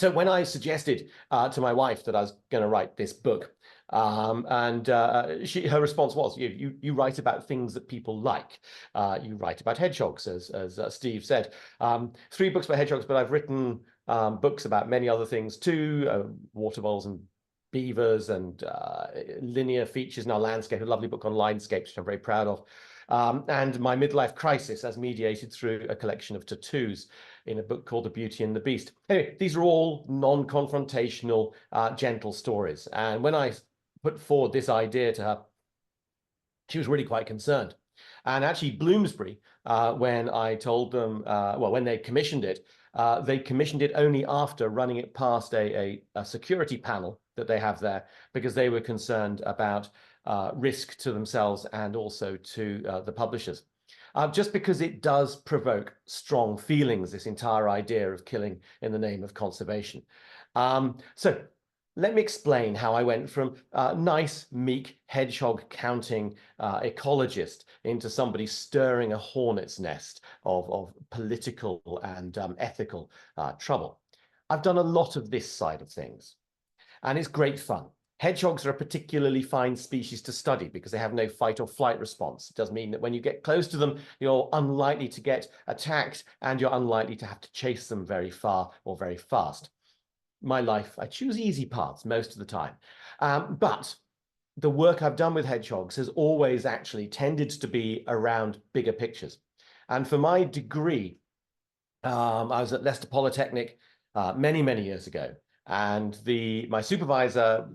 So when I suggested to my wife that I was going to write this book, her response was, you write about things that people like. You write about hedgehogs, as Steve said. 3 books about hedgehogs, but I've written books about many other things too, water voles and beavers and linear features in our landscape, a lovely book on landscapes, which I'm very proud of. And my midlife crisis as mediated through a collection of tattoos in a book called The Beauty and the Beast. Anyway, these are all non-confrontational, gentle stories. And when I put forward this idea to her, she was really quite concerned. And actually, Bloomsbury, when I told them, when they commissioned it only after running it past a security panel that they have there, because they were concerned about risk to themselves and also to the publishers. Just because it does provoke strong feelings, this entire idea of killing in the name of conservation. So let me explain how I went from nice, meek, hedgehog-counting ecologist into somebody stirring a hornet's nest of political and ethical trouble. I've done a lot of this side of things, and it's great fun. Hedgehogs are a particularly fine species to study because they have no fight or flight response. It does mean that when you get close to them, you're unlikely to get attacked and you're unlikely to have to chase them very far or very fast. My life, I choose easy paths most of the time. But the work I've done with hedgehogs has always actually tended to be around bigger pictures. And for my degree, I was at Leicester Polytechnic many, many years ago. And my supervisor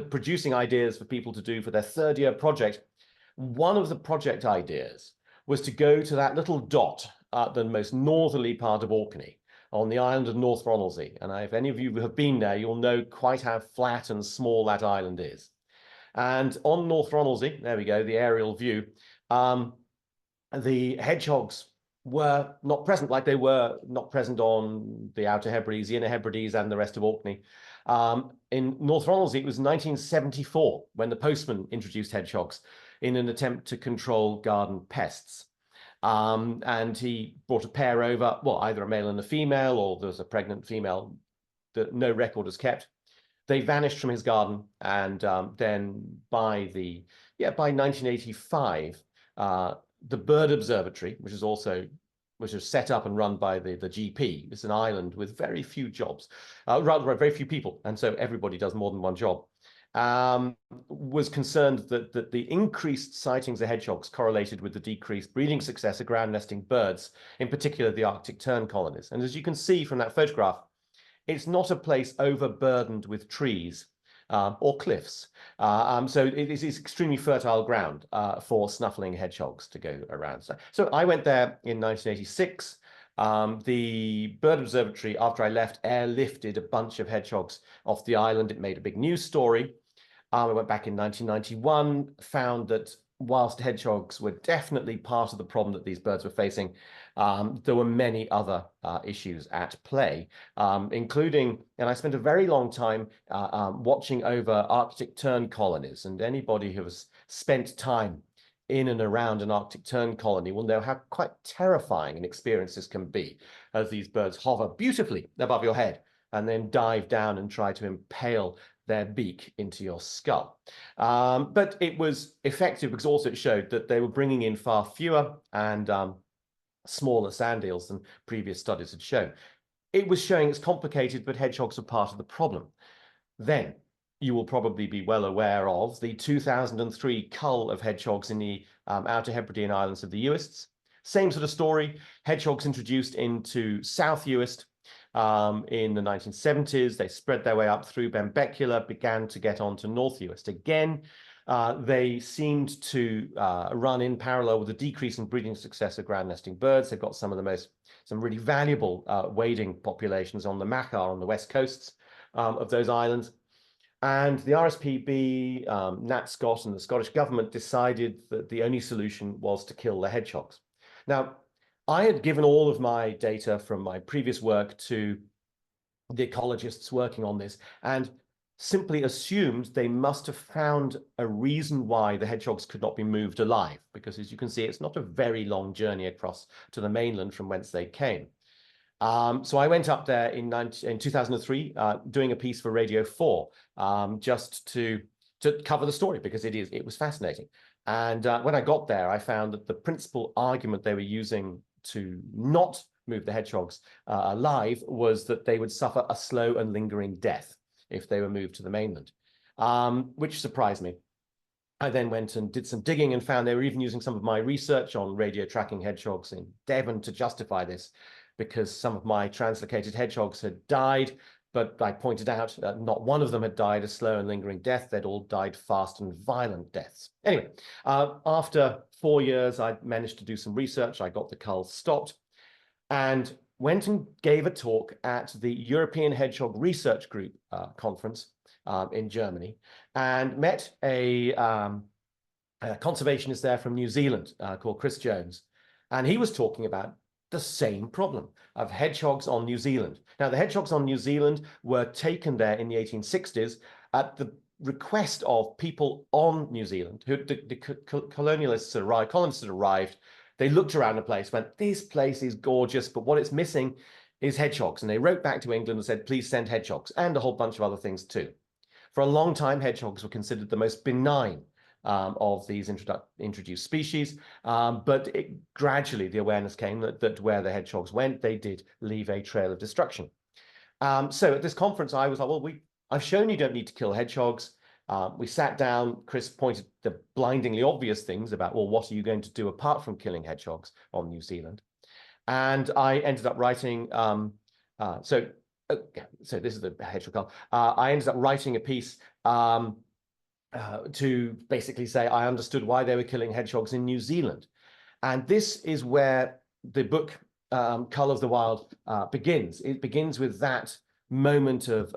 producing ideas for people to do for their 3rd year project, one of the project ideas was to go to that little dot at the most northerly part of Orkney on the island of North Ronaldsay. And if any of you have been there, you'll know quite how flat and small that island is. And on North Ronaldsay, there we go, the aerial view, the hedgehogs were not present, like they were not present on the Outer Hebrides, the Inner Hebrides, and the rest of Orkney. In North Ronaldsay, it was 1974 when the postman introduced hedgehogs in an attempt to control garden pests. And he brought a pair over, well, either a male and a female, or there was a pregnant female that no record is kept. They vanished from his garden, and then by 1985, the Bird Observatory, which was set up and run by the GP. It's an island with very few jobs, rather very few people, and so everybody does more than one job. Was concerned that the increased sightings of hedgehogs correlated with the decreased breeding success of ground nesting birds, in particular the Arctic tern colonies. And as you can see from that photograph, it's not a place overburdened with trees or cliffs. So it is extremely fertile ground for snuffling hedgehogs to go around. So I went there in 1986. The Bird Observatory, after I left, airlifted a bunch of hedgehogs off the island. It made a big news story. I went back in 1991, found that whilst hedgehogs were definitely part of the problem that these birds were facing, there were many other issues at play, including, and I spent a very long time watching over Arctic tern colonies, and anybody who has spent time in and around an Arctic tern colony will know how quite terrifying an experience this can be, as these birds hover beautifully above your head and then dive down and try to impale their beak into your skull. But it was effective because also it showed that they were bringing in far fewer and smaller sand eels than previous studies had shown. It was showing it's complicated, but hedgehogs are part of the problem. Then you will probably be well aware of the 2003 cull of hedgehogs in the Outer Hebridean Islands of the Uists. Same sort of story, hedgehogs introduced into South Uist in the 1970s. They spread their way up through Benbecula, began to get onto North Uist. Again, they seemed to run in parallel with a decrease in breeding success of ground nesting birds. They've got some really valuable wading populations on the Machar on the west coasts of those islands. And the RSPB, Nat Scott, and the Scottish government decided that the only solution was to kill the hedgehogs. Now, I had given all of my data from my previous work to the ecologists working on this and simply assumed they must have found a reason why the hedgehogs could not be moved alive, because as you can see, it's not a very long journey across to the mainland from whence they came. So I went up there in 2003, doing a piece for Radio 4, just to cover the story, because it was fascinating. And when I got there, I found that the principal argument they were using to not move the hedgehogs alive was that they would suffer a slow and lingering death if they were moved to the mainland, which surprised me. I then went and did some digging and found they were even using some of my research on radio tracking hedgehogs in Devon to justify this, because some of my translocated hedgehogs had died, but I pointed out not one of them had died a slow and lingering death. They'd all died fast and violent deaths. Anyway, after 4 years, I managed to do some research. I got the culls stopped and went and gave a talk at the European Hedgehog Research Group conference in Germany, and met a conservationist there from New Zealand called Chris Jones. And he was talking about the same problem of hedgehogs on New Zealand. Now, the hedgehogs on New Zealand were taken there in the 1860s at the request of people on New Zealand, who the colonists had arrived. They looked around the place, went, this place is gorgeous, but what it's missing is hedgehogs. And they wrote back to England and said, please send hedgehogs, and a whole bunch of other things too. For a long time, hedgehogs were considered the most benign of these introduced species, but gradually the awareness came that where the hedgehogs went, they did leave a trail of destruction. So at this conference, I was like, well, I've shown you don't need to kill hedgehogs. We sat down, Chris pointed the blindingly obvious things about, well, what are you going to do apart from killing hedgehogs on New Zealand? And I ended up writing, so this is the hedgehog cull. I ended up writing a piece to basically say I understood why they were killing hedgehogs in New Zealand. And this is where the book Cull of the Wild begins. It begins with that moment of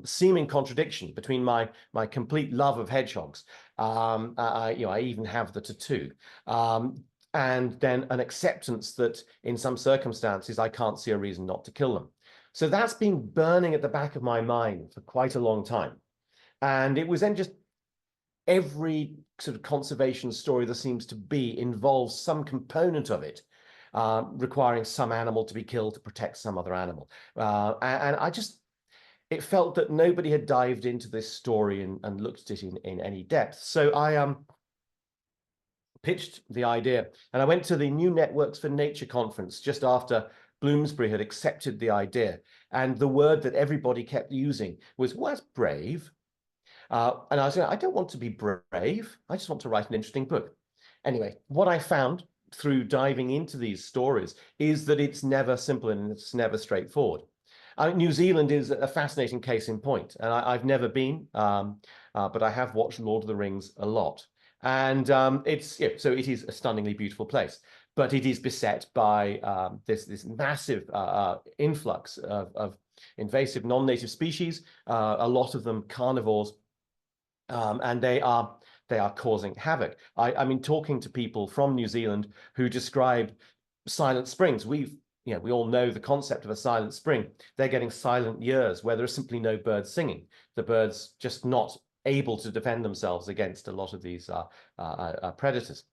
seeming contradiction between my complete love of hedgehogs. I even have the tattoo. And then an acceptance that in some circumstances, I can't see a reason not to kill them. So that's been burning at the back of my mind for quite a long time. And it was then just every sort of conservation story there seems to be involves some component of it, requiring some animal to be killed to protect some other animal. And it felt that nobody had dived into this story and looked at it in any depth. So I pitched the idea, and I went to the New Networks for Nature conference just after Bloomsbury had accepted the idea. And the word that everybody kept using was, well, that's brave. And I was saying, I don't want to be brave. I just want to write an interesting book. Anyway, what I found through diving into these stories is that it's never simple and it's never straightforward. New Zealand is a fascinating case in point, and I've never been, but I have watched Lord of the Rings a lot. And so it is a stunningly beautiful place, but it is beset by this massive influx of invasive non-native species, a lot of them carnivores, and they are causing havoc. I mean, talking to people from New Zealand who describe silent springs, we all know the concept of a silent spring. They're getting silent years where there are simply no birds singing. The birds just not able to defend themselves against a lot of these predators.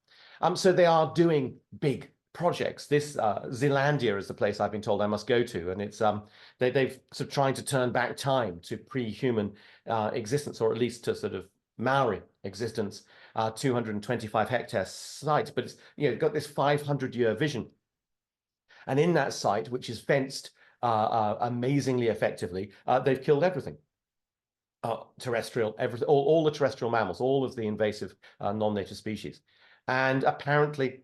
So they are doing big projects. This Zealandia is the place I've been told I must go to, and it's they've sort of trying to turn back time to pre-human existence, or at least to sort of Maori existence, 225 hectare site, but it's got this 500-year vision. And in that site, which is fenced amazingly effectively, they've killed everything. Terrestrial, everything, all the terrestrial mammals, all of the invasive non-native species. And apparently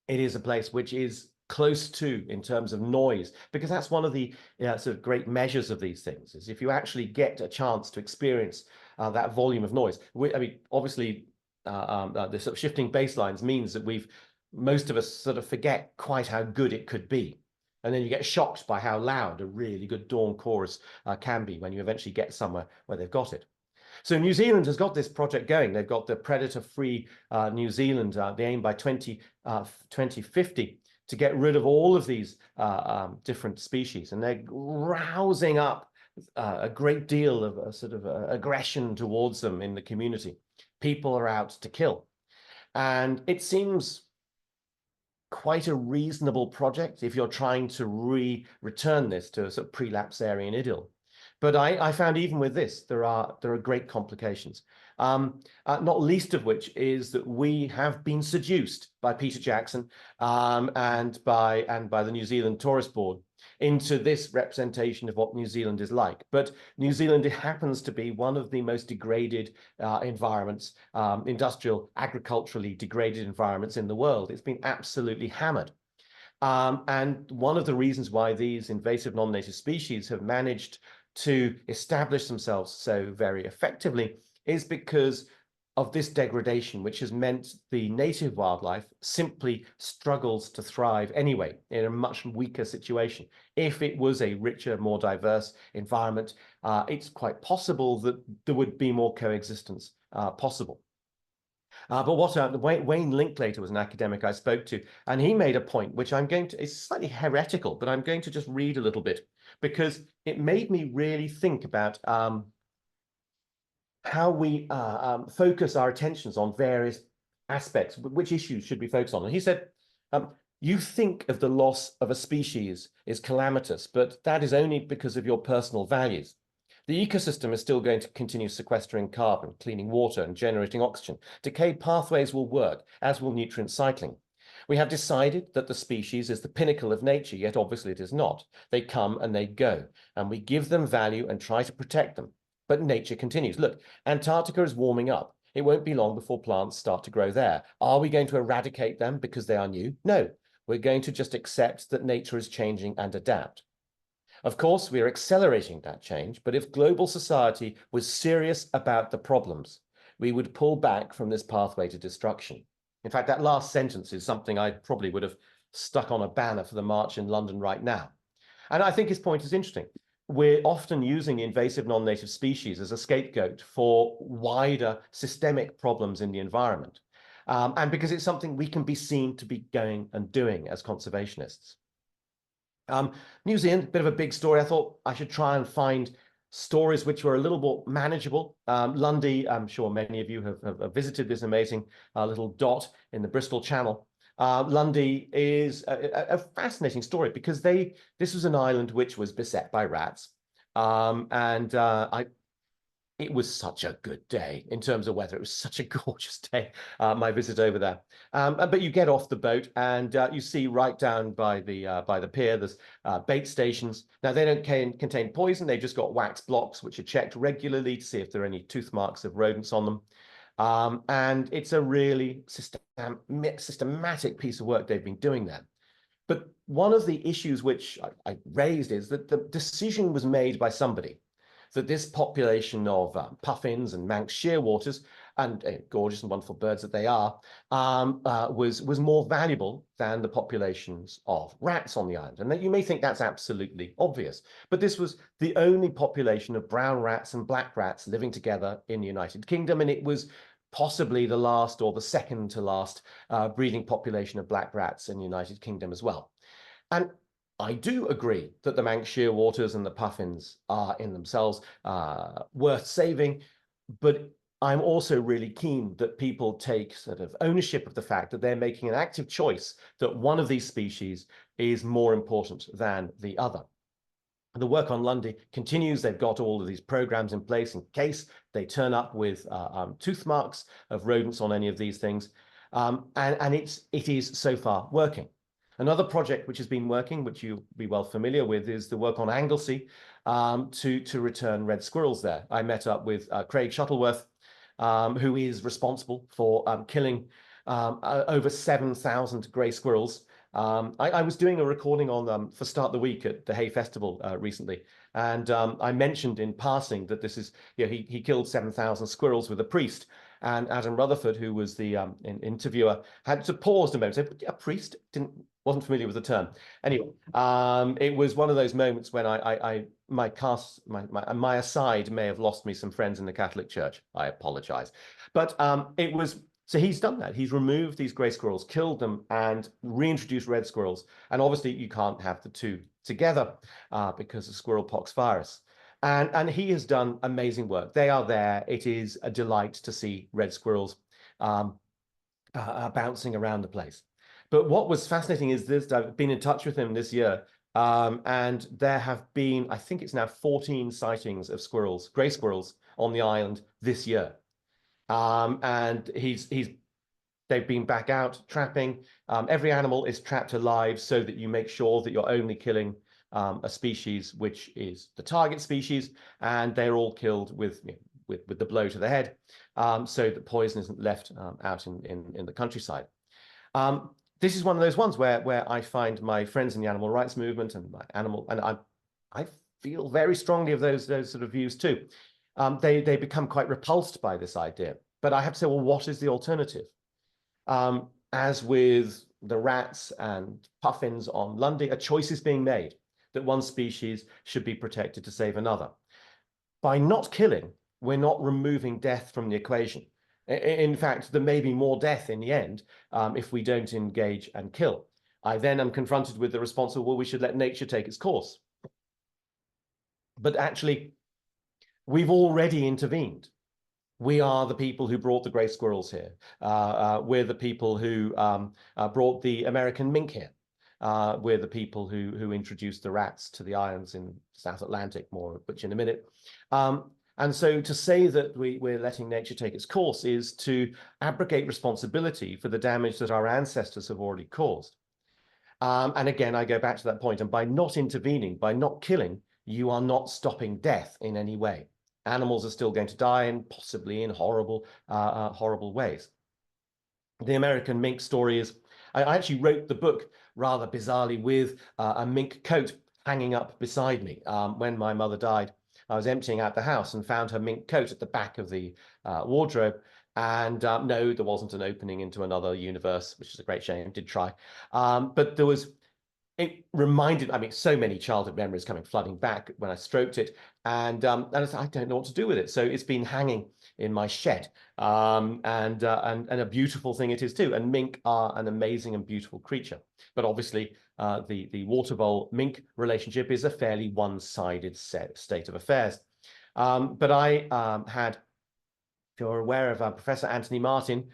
it is a place which is close to in terms of noise, because that's one of the sort of great measures of these things, is if you actually get a chance to experience that volume of noise. I mean, obviously, the sort of shifting baselines means that most of us sort of forget quite how good it could be. And then you get shocked by how loud a really good dawn chorus can be when you eventually get somewhere where they've got it. So New Zealand has got this project going. They've got the predator-free New Zealand. They aim by 2050 to get rid of all of these different species. And they're rousing up a great deal of sort of aggression towards them in the community. People are out to kill. And it seems quite a reasonable project if you're trying to return this to a sort of prelapsarian idyll. But I found even with this, there are great complications. Not least of which is that we have been seduced by Peter Jackson and by the New Zealand Tourist Board into this representation of what New Zealand is like. But New Zealand happens to be one of the most degraded environments, industrial, agriculturally degraded environments in the world. It's been absolutely hammered. And one of the reasons why these invasive non-native species have managed to establish themselves so very effectively is because of this degradation, which has meant the native wildlife simply struggles to thrive anyway in a much weaker situation. If it was a richer, more diverse environment, it's quite possible that there would be more coexistence possible. But what Wayne Linklater was an academic I spoke to, and he made a point which it's slightly heretical, but I'm going to just read a little bit because it made me really think about how we focus our attentions on various aspects. Which issues should we focus on? And he said, you think of the loss of a species is calamitous, but that is only because of your personal values. The ecosystem is still going to continue sequestering carbon, cleaning water, and generating oxygen. Decay pathways will work, as will nutrient cycling. We have decided that the species is the pinnacle of nature, yet obviously it is not. They come and they go, and we give them value and try to protect them. But nature continues. Look, Antarctica is warming up. It won't be long before plants start to grow there. Are we going to eradicate them because they are new? No, we're going to just accept that nature is changing and adapt. Of course, we are accelerating that change, but if global society was serious about the problems, we would pull back from this pathway to destruction. In fact, that last sentence is something I probably would have stuck on a banner for the march in London right now. And I think his point is interesting. We're often using invasive non-native species as a scapegoat for wider systemic problems in the environment. And because it's something we can be seen to be going and doing as conservationists. New Zealand, a bit of a big story. I thought I should try and find stories which were a little more manageable. Lundy, I'm sure many of you have visited this amazing little dot in the Bristol Channel. Lundy is a fascinating story because this was an island which was beset by rats. It was such a good day in terms of weather. It was such a gorgeous day, my visit over there. But you get off the boat and you see right down by the pier, there's bait stations. Now, they don't contain poison. They've just got wax blocks, which are checked regularly to see if there are any tooth marks of rodents on them. And it's a really systematic piece of work they've been doing there. But one of the issues which I raised is that the decision was made by somebody that this population of puffins and Manx shearwaters, and gorgeous and wonderful birds that they are, was more valuable than the populations of rats on the island. And you may think that's absolutely obvious, but this was the only population of brown rats and black rats living together in the United Kingdom, and it was possibly the last or the second to last breeding population of black rats in the United Kingdom as well. And I do agree that the Manx shearwaters and the puffins are in themselves worth saving, but I'm also really keen that people take sort of ownership of the fact that they're making an active choice that one of these species is more important than the other. The work on Lundy continues. They've got all of these programs in place in case they turn up with tooth marks of rodents on any of these things. And it is so far working. Another project which has been working, which you'll be well familiar with, is the work on Anglesey to return red squirrels there. I met up with Craig Shuttleworth, who is responsible for killing over 7,000 grey squirrels. I was doing a recording on for Start the Week at the Hay Festival recently, and I mentioned in passing that this is, he killed 7,000 squirrels with a priest. And Adam Rutherford, who was the interviewer, had to pause a moment and say, a priest? Wasn't familiar with the term. Anyway, it was one of those moments when my aside may have lost me some friends in the Catholic Church. I apologize. But so he's done that. He's removed these grey squirrels, killed them, and reintroduced red squirrels. And obviously you can't have the two together because of squirrel pox virus. And he has done amazing work. They are there. It is a delight to see red squirrels bouncing around the place. But what was fascinating is this, I've been in touch with him this year, and there have been, I think it's now 14 sightings of squirrels, gray squirrels on the island this year. And they've been back out trapping. Every animal is trapped alive so that you make sure that you're only killing a species which is the target species, and they're all killed with, you know, with the blow to the head, so that poison isn't left out in the countryside. This is one of those ones where I find my friends in the animal rights movement and I feel very strongly of those sort of views too. They become quite repulsed by this idea. But I have to say, well, what is the alternative? As with the rats and puffins on Lundy, a choice is being made that one species should be protected to save another. By not killing, we're not removing death from the equation. In fact, there may be more death in the end if we don't engage and kill. I then am confronted with the response of, well, we should let nature take its course. But actually, we've already intervened. We are the people who brought the grey squirrels here. We're the people who brought the American mink here. We're the people who introduced the rats to the islands in South Atlantic, more of which in a minute. And so to say that we're letting nature take its course is to abrogate responsibility for the damage that our ancestors have already caused. And again, I go back to that point, and by not intervening, by not killing, you are not stopping death in any way. Animals are still going to die, and possibly in horrible, horrible ways. The American mink story is, I actually wrote the book rather bizarrely with a mink coat hanging up beside me. When my mother died, I was emptying out the house and found her mink coat at the back of the wardrobe. And no, there wasn't an opening into another universe, which is a great shame. I did try. But there was, it reminded, I mean, so many childhood memories coming flooding back when I stroked it. And I said, I don't know what to do with it. So it's been hanging in my shed. And a beautiful thing it is too. And mink are an amazing and beautiful creature. But obviously, the water vole mink relationship is a fairly one-sided state of affairs. But I had, if you're aware of Professor Anthony Martin,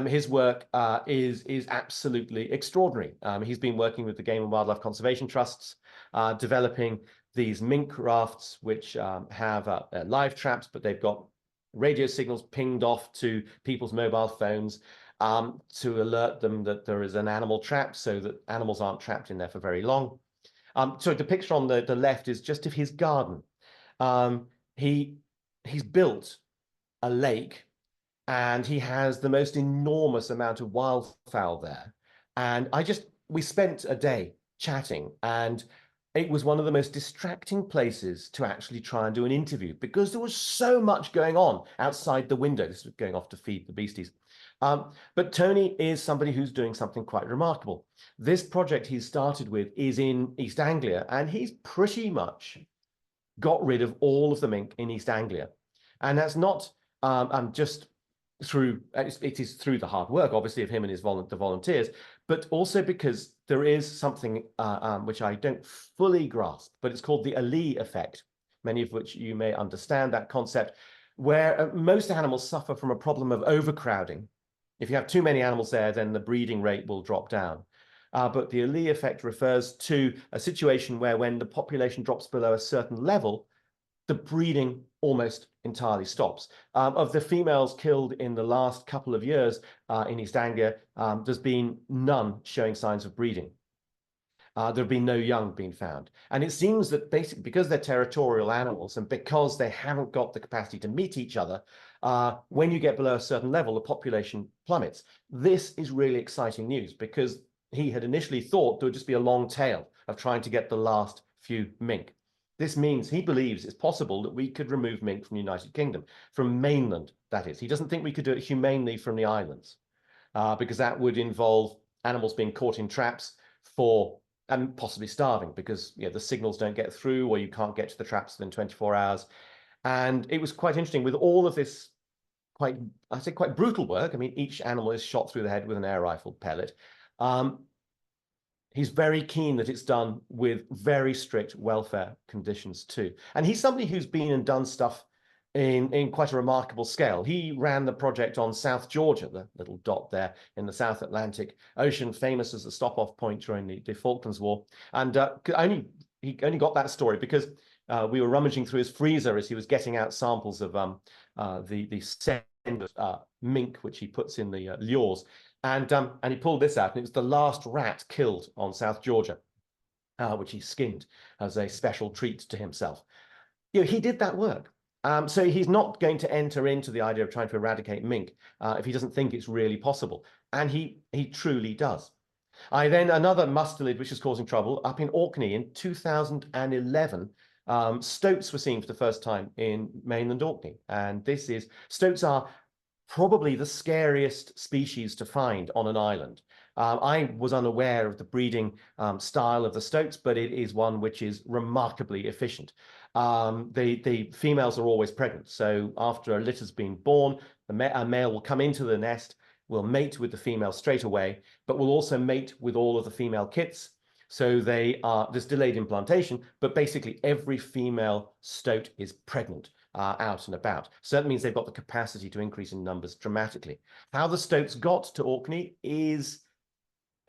his work is absolutely extraordinary. He's been working with the Game and Wildlife Conservation Trusts, developing these mink rafts, which have live traps, but they've got radio signals pinged off to people's mobile phones to alert them that there is an animal trap, so that animals aren't trapped in there for very long. So the picture on the left is just of his garden. He's built a lake, and he has the most enormous amount of wildfowl there. And we spent a day chatting, and it was one of the most distracting places to actually try and do an interview because there was so much going on outside the window. This was going off to feed the beasties. But Tony is somebody who's doing something quite remarkable. This project he started with is in East Anglia, and he's pretty much got rid of all of the mink in East Anglia. And that's not just through, it is through the hard work, obviously, of him and the volunteers, but also because there is something which I don't fully grasp, but it's called the Ali effect, many of which you may understand that concept, where most animals suffer from a problem of overcrowding. If you have too many animals there, then the breeding rate will drop down. But the Ali effect refers to a situation where when the population drops below a certain level, the breeding almost entirely stops. Of the females killed in the last couple of years in East Anglia, there's been none showing signs of breeding. There have been no young being found. And it seems that basically because they're territorial animals and because they haven't got the capacity to meet each other, when you get below a certain level, the population plummets. This is really exciting news because he had initially thought there would just be a long tail of trying to get the last few mink. This means he believes it's possible that we could remove mink from the United Kingdom, from mainland, that is. He doesn't think we could do it humanely from the islands, because that would involve animals being caught in traps and possibly starving because the signals don't get through or you can't get to the traps within 24 hours. And it was quite interesting with all of this quite brutal work. I mean, each animal is shot through the head with an air rifle pellet. He's very keen that it's done with very strict welfare conditions too. And he's somebody who's been and done stuff in quite a remarkable scale. He ran the project on South Georgia, the little dot there in the South Atlantic Ocean, famous as a stop-off point during the Falklands War. And he only got that story because we were rummaging through his freezer as he was getting out samples of the send mink, which he puts in the lures. And he pulled this out, and it was the last rat killed on South Georgia, which he skinned as a special treat to himself. He did that work. So he's not going to enter into the idea of trying to eradicate mink if he doesn't think it's really possible. And he truly does. Another mustelid which is causing trouble up in Orkney in 2011. Stoats were seen for the first time in mainland Orkney. And stoats are probably the scariest species to find on an island. I was unaware of the breeding style of the stoats, but it is one which is remarkably efficient. The females are always pregnant. So after a litter's been born, a male will come into the nest, will mate with the female straight away, but will also mate with all of the female kits. So there's delayed implantation, but basically every female stoat is pregnant out and about. So that means they've got the capacity to increase in numbers dramatically. How the stoats got to Orkney is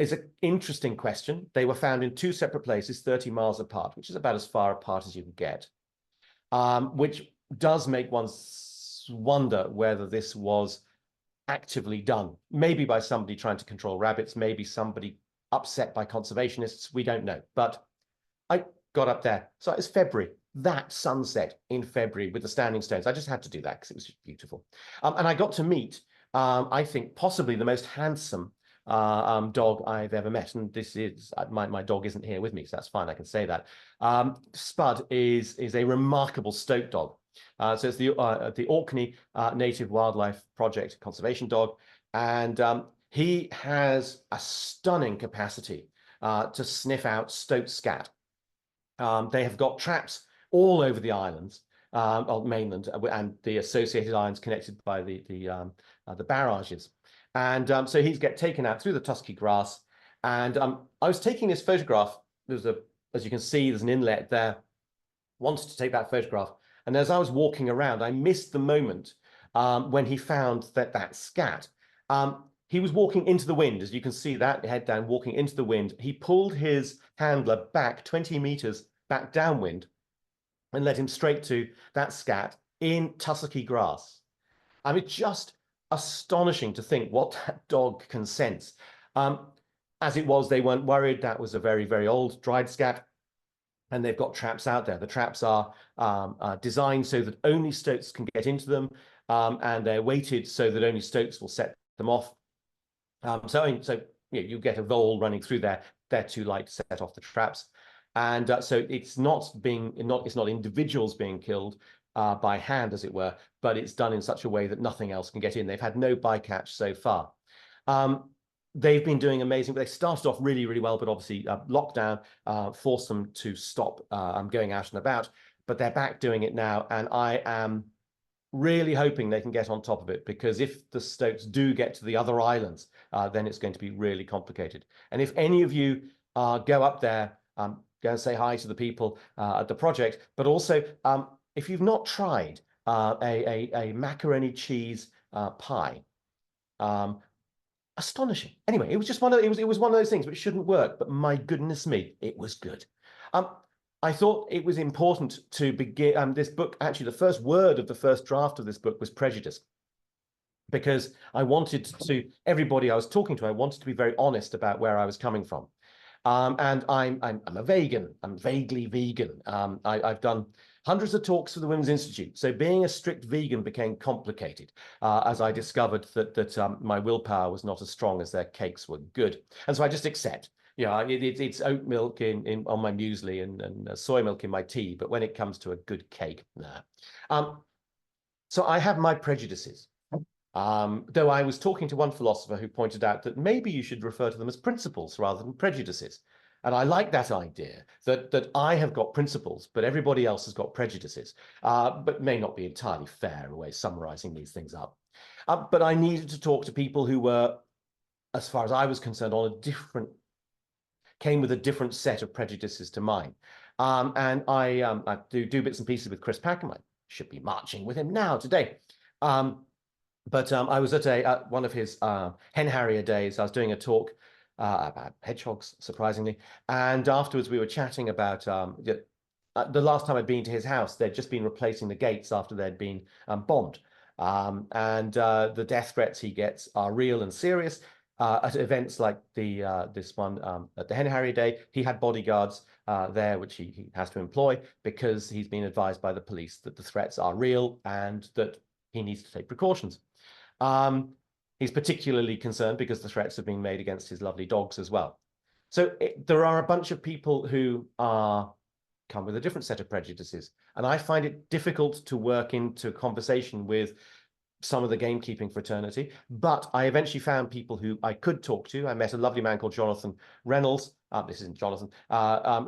an interesting question. They were found in two separate places, 30 miles apart, which is about as far apart as you can get, which does make one wonder whether this was actively done, maybe by somebody trying to control rabbits, maybe somebody upset by conservationists, we don't know. But I got up there. So it's February, that sunset in February with the standing stones. I just had to do that because it was beautiful. And I got to meet, I think, possibly the most handsome dog I've ever met. And this is, my dog isn't here with me, so that's fine, I can say that. Spud is a remarkable stoat dog. So it's the Orkney Native Wildlife Project conservation dog. And he has a stunning capacity to sniff out stoat scat. They have got traps all over the islands, mainland, and the associated islands connected by the barrages. And so he's taken out through the tusky grass. And I was taking this photograph. As you can see, there's an inlet there. Wanted to take that photograph. And as I was walking around, I missed the moment when he found that scat. He was walking into the wind, as you can see that, head down, walking into the wind. He pulled his handler back 20 meters back downwind and led him straight to that scat in tussocky grass. I mean, just astonishing to think what that dog can sense. As it was, they weren't worried. That was a very, very old dried scat. And they've got traps out there. The traps are designed so that only stoats can get into them. And they're weighted so that only stoats will set them off. So you get a vole running through there. They're too light to set off the traps. And so it's not individuals being killed by hand, as it were, but it's done in such a way that nothing else can get in. They've had no bycatch so far. They've been doing amazing. They started off really, really well, but obviously lockdown forced them to stop going out and about. But they're back doing it now, and I am really hoping they can get on top of it, because if the stoats do get to the other islands, then it's going to be really complicated. And if any of you go up there, go and say hi to the people at the project, but also if you've not tried a macaroni cheese pie, astonishing. Anyway, it was just one of those things which shouldn't work, but my goodness me, it was good. I thought it was important to begin this book. Actually, the first word of the first draft of this book was prejudice, because I wanted to, everybody I was talking to, I wanted to be very honest about where I was coming from. And I'm a vegan. I'm vaguely vegan. I've done hundreds of talks for the Women's Institute. So being a strict vegan became complicated as I discovered that my willpower was not as strong as their cakes were good. And so I just accept. It's oat milk on my muesli and soy milk in my tea, but when it comes to a good cake, nah. So I have my prejudices. Though I was talking to one philosopher who pointed out that maybe you should refer to them as principles rather than prejudices. And I like that idea, that I have got principles, but everybody else has got prejudices, but may not be entirely fair a way of summarizing these things up. But I needed to talk to people who were, as far as I was concerned, came with a different set of prejudices to mine. And I do bits and pieces with Chris Packham. I should be marching with him now today. But I was at one of his hen harrier days. I was doing a talk about hedgehogs, surprisingly. And afterwards, we were chatting about the last time I'd been to his house. They'd just been replacing the gates after they'd been bombed. The death threats he gets are real and serious. At events like this one at the hen harrier day, he had bodyguards there, which he has to employ because he's been advised by the police that the threats are real and that he needs to take precautions. He's particularly concerned because the threats have been made against his lovely dogs as well. So there are a bunch of people who come with a different set of prejudices. And I find it difficult to work into conversation with some of the gamekeeping fraternity, but I eventually found people who I could talk to. I met a lovely man called Jonathan Reynolds. This isn't Jonathan,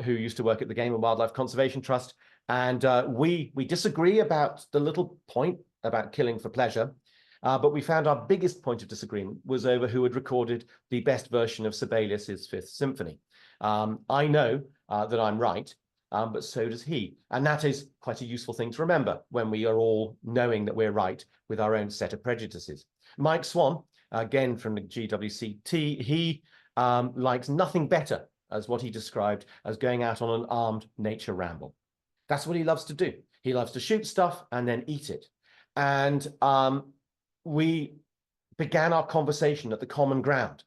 who used to work at the Game and Wildlife Conservation Trust. And we disagree about the little point about killing for pleasure. But we found our biggest point of disagreement was over who had recorded the best version of Sibelius's Fifth Symphony. I know that I'm right, but so does he. And that is quite a useful thing to remember when we are all knowing that we're right with our own set of prejudices. Mike Swan, again from the GWCT, he likes nothing better as what he described as going out on an armed nature ramble. That's what he loves to do. He loves to shoot stuff and then eat it. And we began our conversation at the common ground.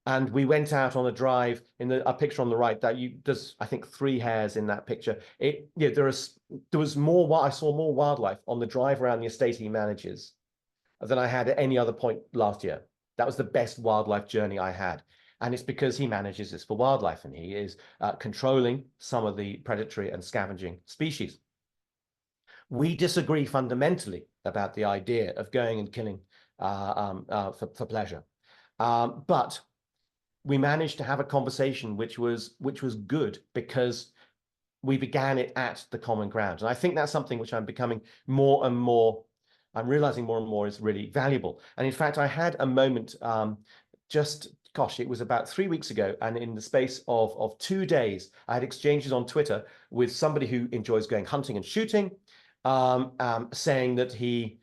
And we went out on a drive in a picture on the right there's, I think, 3 hares in that picture. There was more, I saw more wildlife on the drive around the estate he manages than I had at any other point last year. That was the best wildlife journey I had. And it's because he manages this for wildlife and he is controlling some of the predatory and scavenging species. We disagree fundamentally about the idea of going and killing for pleasure. But we managed to have a conversation which was good because we began it at the common ground. And I think that's something which I'm becoming more and more, I'm realizing more and more is really valuable. And in fact, I had a moment it was about 3 weeks ago. And in the space of 2 days, I had exchanges on Twitter with somebody who enjoys going hunting and shooting, saying that he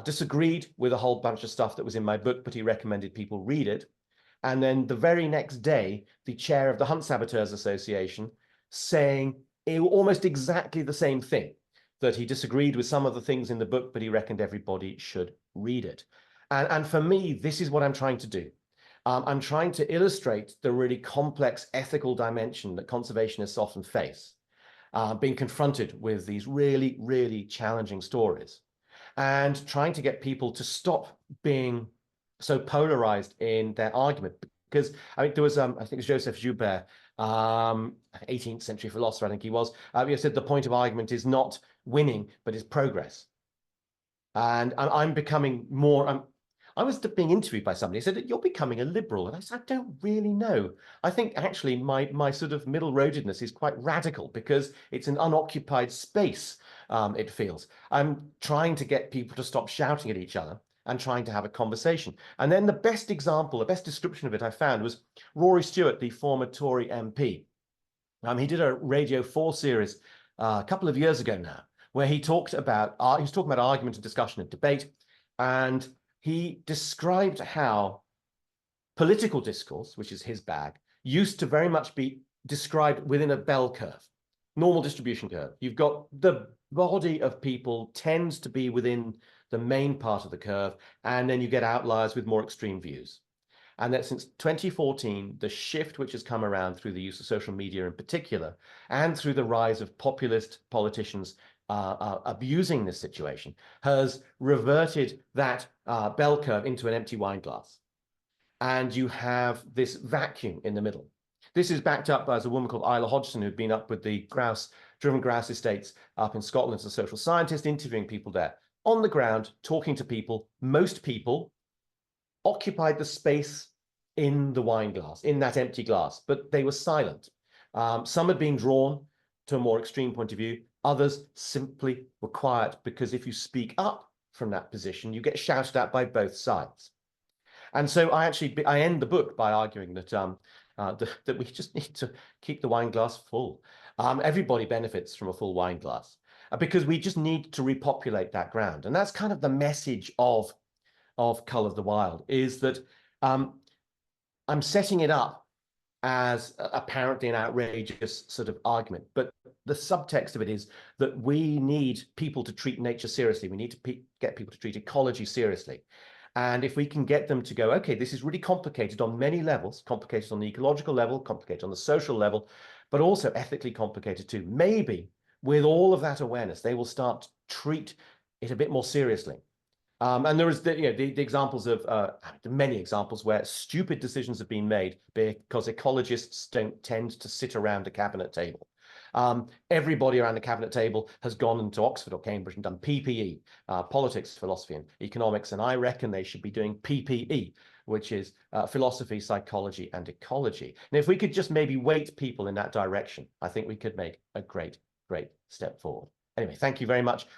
disagreed with a whole bunch of stuff that was in my book, but he recommended people read it. And then the very next day, the chair of the Hunt Saboteurs Association saying almost exactly the same thing, that he disagreed with some of the things in the book, but he reckoned everybody should read it. And for me, this is what I'm trying to do. I'm trying to illustrate the really complex ethical dimension that conservationists often face, being confronted with these really, really challenging stories, and trying to get people to stop being so polarized in their argument. Because I mean, there was, I think it was Joseph Joubert, 18th century philosopher, I think he was, he said the point of argument is not winning, but is progress. And I'm becoming more, I was being interviewed by somebody who said, you're becoming a liberal. And I said, I don't really know. I think actually my sort of middle roadedness is quite radical because it's an unoccupied space, it feels. I'm trying to get people to stop shouting at each other and trying to have a conversation. And then the best example, the best description of it I found was Rory Stewart, the former Tory MP. He did a Radio 4 series a couple of years ago now, where he talked about, he was talking about argument and discussion and debate, and he described how political discourse, which is his bag, used to very much be described within a bell curve, normal distribution curve. You've got the body of people tends to be within the main part of the curve, and then you get outliers with more extreme views. And that since 2014, the shift which has come around through the use of social media in particular, and through the rise of populist politicians abusing this situation, has reverted that bell curve into an empty wine glass. And you have this vacuum in the middle. This is backed up by a woman called Isla Hodgson, who'd been up with the driven grouse estates up in Scotland as a social scientist, interviewing people there. On the ground, talking to people, most people occupied the space in the wine glass, in that empty glass, but they were silent. Some had been drawn to a more extreme point of view. Others simply were quiet because if you speak up from that position, you get shouted at by both sides. And so I end the book by arguing that that we just need to keep the wine glass full. Everybody benefits from a full wine glass. because we just need to repopulate that ground. And that's kind of the message of Cull of the Wild, is that I'm setting it up as apparently an outrageous sort of argument, but the subtext of it is that we need people to treat nature seriously. We need to get people to treat ecology seriously. And if we can get them to go, okay, this is really complicated on many levels, complicated on the ecological level, complicated on the social level, but also ethically complicated too. Maybe with all of that awareness, they will start to treat it a bit more seriously. And there is the examples of many examples where stupid decisions have been made because ecologists don't tend to sit around a cabinet table. Everybody around the cabinet table has gone into Oxford or Cambridge and done PPE, politics, philosophy, and economics. And I reckon they should be doing PPE, which is philosophy, psychology, and ecology. And if we could just maybe weight people in that direction, I think we could make a great, great step forward. Anyway, thank you very much